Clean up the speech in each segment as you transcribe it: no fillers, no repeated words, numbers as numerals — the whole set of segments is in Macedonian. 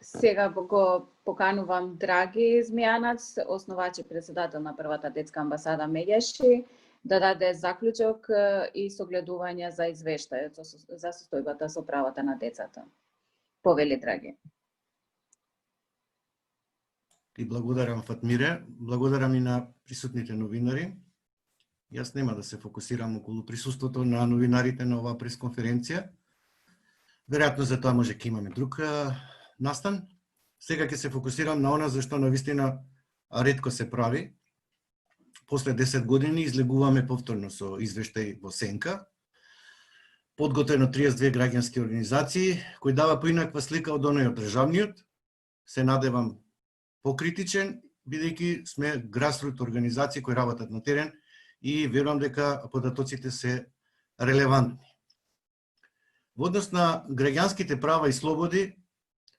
Сега го поканувам Драги Змијанац, основач и председател на првата детска амбасада Меѓеши, да даде заклучок и согледување за извештајот за состојбата со правата на децата. Повели, Драги. Ти благодарам, Фатмире. Благодарам и на присутните новинари. Јас нема да се фокусирам околу присуството на новинарите на оваа пресконференција. Веројатно за тоа може ќе имаме друг настан. Сега ќе се фокусирам на она зашто навистина ретко се прави. После 10 години излегуваме повторно со извештај во сенка, подготвен од 32 граѓански организации, кој дава поинаква слика од оној од државниот. Се надевам покритичен, бидејќи сме грасрут организации кои работат на терен и верувам дека податоците се релевантни. Во однос на граѓанските права и слободи,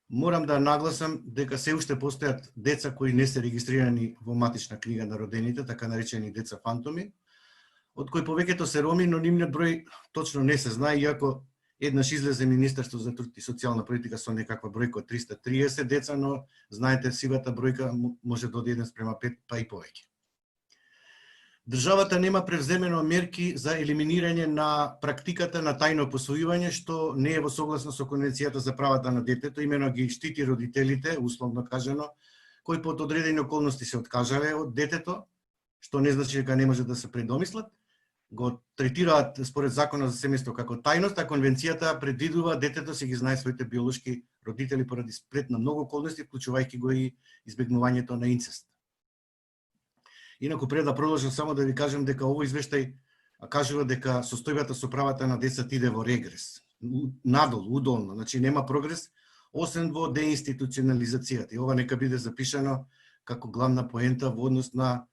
морам да нагласам дека се уште постојат деца кои не се регистрирани во матична книга на родените, така наречени деца фантоми, од кои повеќето се роми, но нивниот број точно не се знае, иако еднаш излезе Министерство за труд и социјална политика со некаква бројка од 330 деца, но знаете, сивата бројка може да оди 1:5, па и повеќе. Државата нема превземено мерки за елиминирање на практиката на тајно посвојување, што не е во согласност со Конвенцијата за правата на детето, имено ги штити родителите, условно кажано, кои под одредени околности се откажале од детето, што не значи дека не може да се предомислат, го третираат според Законот за семејство како тајност, а Конвенцијата предвидува детето се ги знае своите биолошки родители поради сплет на многу околности, вклучувајќи го и избегнувањето на инцест. Инаку пред да продолжам само да ви кажам дека овој извештај кажува дека состојбата со правата на децата иде во регрес, надолу, удолно, значи нема прогрес, освен во деинституционализацијата. И ова нека биде запишано како главна поента во однос на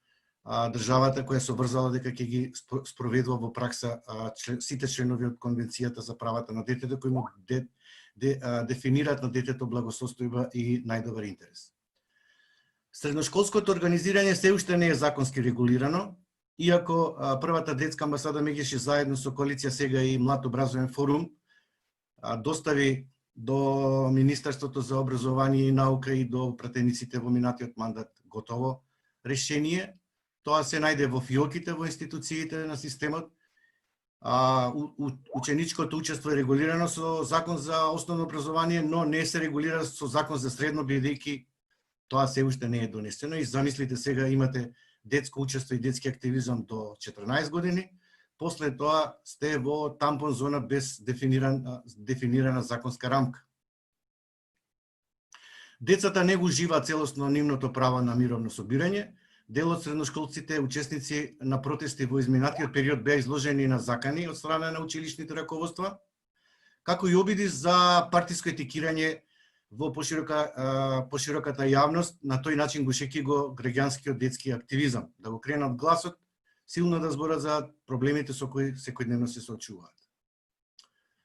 државата која се обврзала дека ќе ги спроведува во пракса сите членови од Конвенцијата за правата на детето кои му дефинираат на детето благосостојба и најдобар интерес. Средношколското организирање се уште не е законски регулирано, иако првата детска амбасада Меѓеши заедно со коалиција сега и Млад образовен форум достави до Министерството за образование и наука и до пратениците во минатиот мандат готово решение. Тоа се најде во фиоките во институциите на системот. Ученичкото учество е регулирано со Закон за основно образование, но не се регулира со Закон за средно, бидејќи тоа се уште не е донесено. И замислите сега имате детско учество и детски активизам до 14 години, после тоа сте во тампон зона без дефинирана законска рамка. Децата не го уживаат целосно нивното право на мировно собирање. Дел од средношколците, учесници на протести во изминатиот период беа изложени на закани од страна на училишните раководства, како и обиди за партиско етикирање во пошироката јавност, на тој начин го шеки го граѓанскиот детски активизам, да го кренат гласот, силно да зборат за проблемите со кои секојдневно се соочуваат.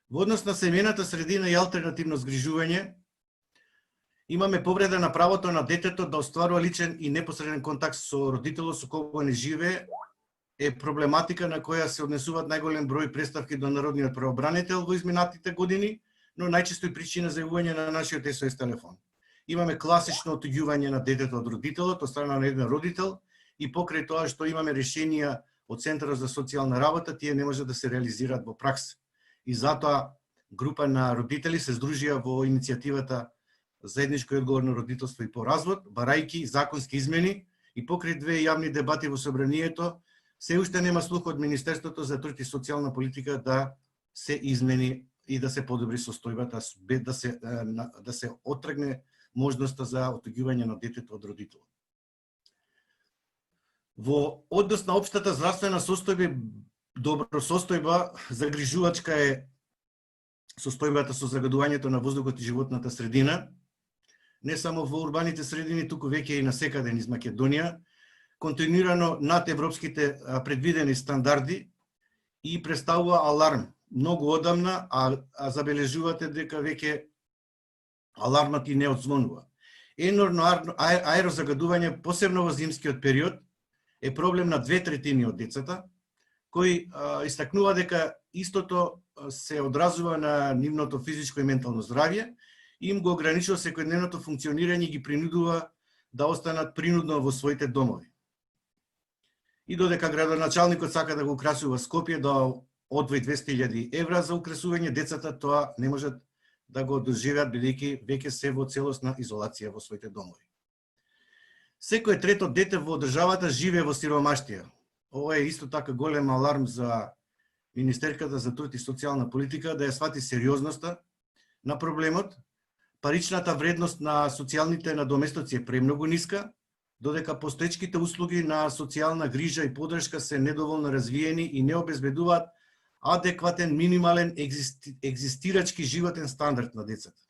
Во однос на семејната средина и алтернативно згрижување, имаме повреда на правото на детето да остварува личен и непосреден контакт со родителот со кого не живее, е проблематика на која се однесуваат најголем број представки до народниот правобранител во изминатите години, но најчесто и причина за јавување на нашиот СОС телефон. Имаме класично отуѓување на детето од родителот, од страна на еден родител, и покрај тоа што имаме решенија од Центарот за социјална работа, тие не може да се реализираат во пракса. И затоа група на родители се здружија во иницијативата Заедничко и одговорно родителство и по развод, барајки законски измени, и покрај две јавни дебати во собранието, се уште нема слух од Министерството за труд и социјална политика да се измени и да се подобри состојбата, да се оттргне можноста за отуѓување на детето од родителот. Во однос на општата здравствена состојба, добросостојба, загрижувачка е состојбата со загадувањето на воздухот и животната средина, не само во урбаните средини, туку веќе и насекаде низ Македонија, континуирано над европските предвидени стандарди и представува аларм. Многу одамна, а забележувате дека веќе алармат и не одзвонува. Енорно аерозагадување, посебно во зимскиот период, е проблем на 2/3 од децата, кои истакнува дека истото се одразува на нивното физичко и ментално здравје им го ограничува секојдневното функционирање и ги принудува да останат принудно во своите домови. И додека градоначалникот сака да го украсува Скопје, да одвои 200.000 евра за украсување, децата тоа не можат да го доживеат бидејќи веќе се во целосна изолација во своите домови. Секое трето дете во државата живее во сиромаштија. Ова е исто така голем аларм за Министерката за труд и социјална политика да ја свати сериозноста на проблемот. Паричната вредност на социјалните надоместоци е премногу ниска, додека постоечките услуги на социјална грижа и поддршка се недоволно развиени и не обезбедуваат адекватен минимален екзистирачки животен стандард на децата.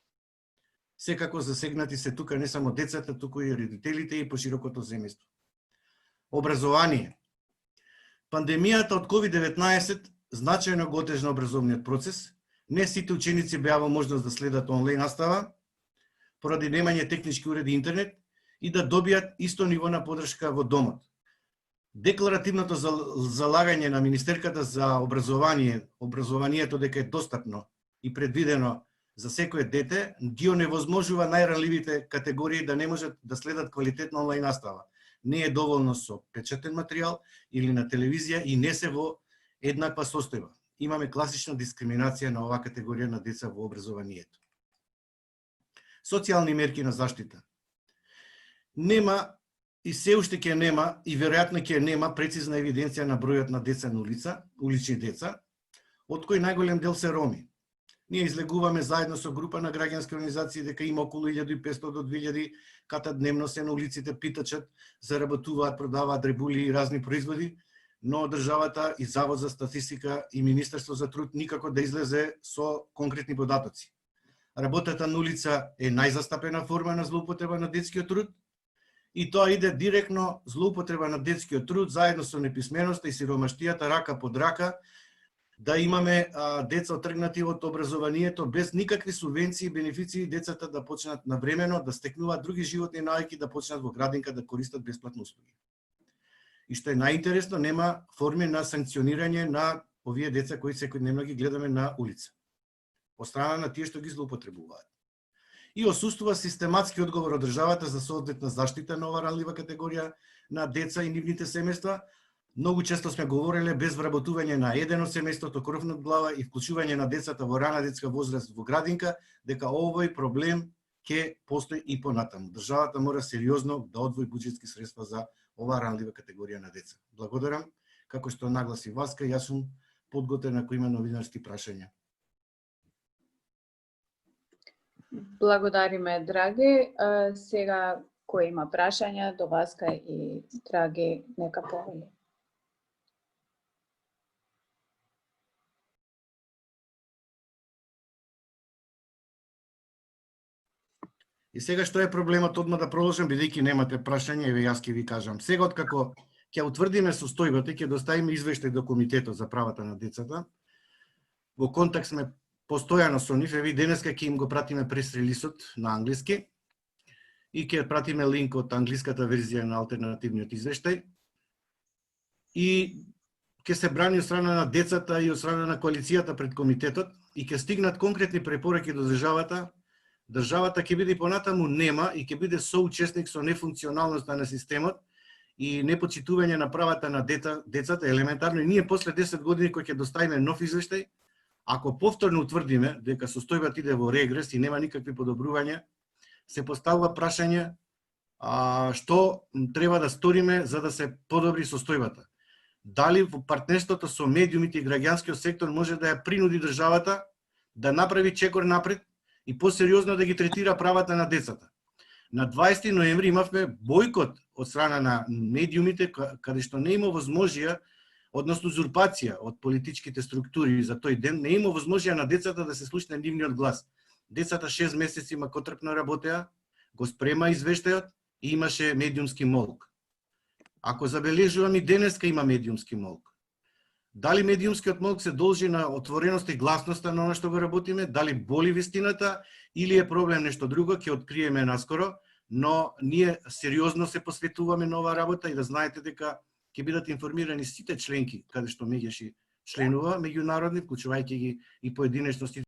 Секако засегнати се тука не само децата, туку и родителите и поширокото семејство. Образование. Пандемијата од COVID-19 значајно го отежна образовниот процес. Не сите ученици беа во можност да следат онлайн настава, поради немање технички уреди интернет и да добијат исто ниво на поддршка во домот. Декларативното залагање на Министерката за образованието дека е достапно и предвидено за секое дете, ги оневозможува најранливите категории да не можат да следат квалитетна онлайн настава. Не е доволно со печатен материјал или на телевизија и не се во еднаква состојба. Имаме класична дискриминација на оваа категорија на деца во образованието. Социјални мерки на заштита. Нема и се уште ќе нема и веројатно ќе нема прецизна евиденција на бројот на деца на улица, улични деца, од кои најголем дел се роми. Ние излегуваме заедно со група на граѓански организации дека има околу 1500 до 2000 ката дневно се на улиците, питачат, заработуваат, продаваат дребули и разни производи, но државата и Завод за статистика и Министерство за труд никако да излезе со конкретни податоци. Работата на улица е најзастапена форма на злоупотреба на детскиот труд и тоа иде директно злоупотреба на детскиот труд заедно со неписменоста и сиромаштијата рака под рака, да имаме деца отргнати од образованието без никакви субвенции и бенефиции, децата да почнат навремено да стекнуваат други животни навики, да почнат во градинка да користат бесплатни услуги. И што е најинтересно, нема форми на санкционирање на овие деца кои секојдневно ги гледаме на улица, од страна на тие што ги злоупотребуваат. И осуствува систематски одговор од државата за соодветна заштита на оваа ранлива категорија на деца и нивните семејства. Многу често сме говореле без вработување на еден од семејството, кров над глава и вклучување на децата во рана детска возраст во градинка, дека овој проблем ќе постои и понатаму. Државата мора сериозно да одвои буџетски средства за оваа ранлива категорија на деца. Благодарам. Како што нагласи Васка, јас сум подготвен ако има новинарски прашања. Благодариме, Драги. Сега кој има прашања до Васка и Драги, нека повели. И сега што е проблемот, одма да продолжам, бидејќи немате прашање, еве јас ќе ви кажам. Сега откако ќе утврдиме состојбата, ќе доставиме извештај до Комитетот за правата на децата. Во контакт сме постојано со нив, еве денеска ќе им го пратиме прес-релисот на англиски и ќе пратиме линк од англиската верзија на алтернативниот извештај. И ќе се брани од страна на децата и од страна на коалицијата пред комитетот и ќе стигнат конкретни препораки до државата. Државата ќе биде понатаму нема и ќе биде соучесник со нефункционалноста на системот и непочитување на правата на децата елементарно. И ние после 10 години кој ќе доставиме нов извештај, ако повторно утврдиме дека состојбата иде во регрес и нема никакви подобрувања, се поставува прашање што треба да сториме за да се подобри состојбата. Дали во партнерството со медиумите и граѓанскиот сектор може да ја принуди државата да направи чекор напред и посериозно да ги третира правата на децата. На 20 ноември имавме бојкот од страна на медиумите, каде што не има возможија, односно узурпација од политичките структури за тој ден, не има возможија на децата да се слушне нивниот глас. Децата 6 месеци макотрпно работеа, го спрема извештајот и имаше медиумски молк. Ако забележувам и денеска има медиумски молк. Дали медиумскиот молк се должи на отвореност и гласноста на она што го работиме, дали боли вистината или е проблем нешто друго, ќе откриеме наскоро, но ние сериозно се посветуваме на оваа работа и да знаете дека ќе бидат информирани сите членки каде што Меѓаши членува, меѓународни, вклучувајќи ги и поединечности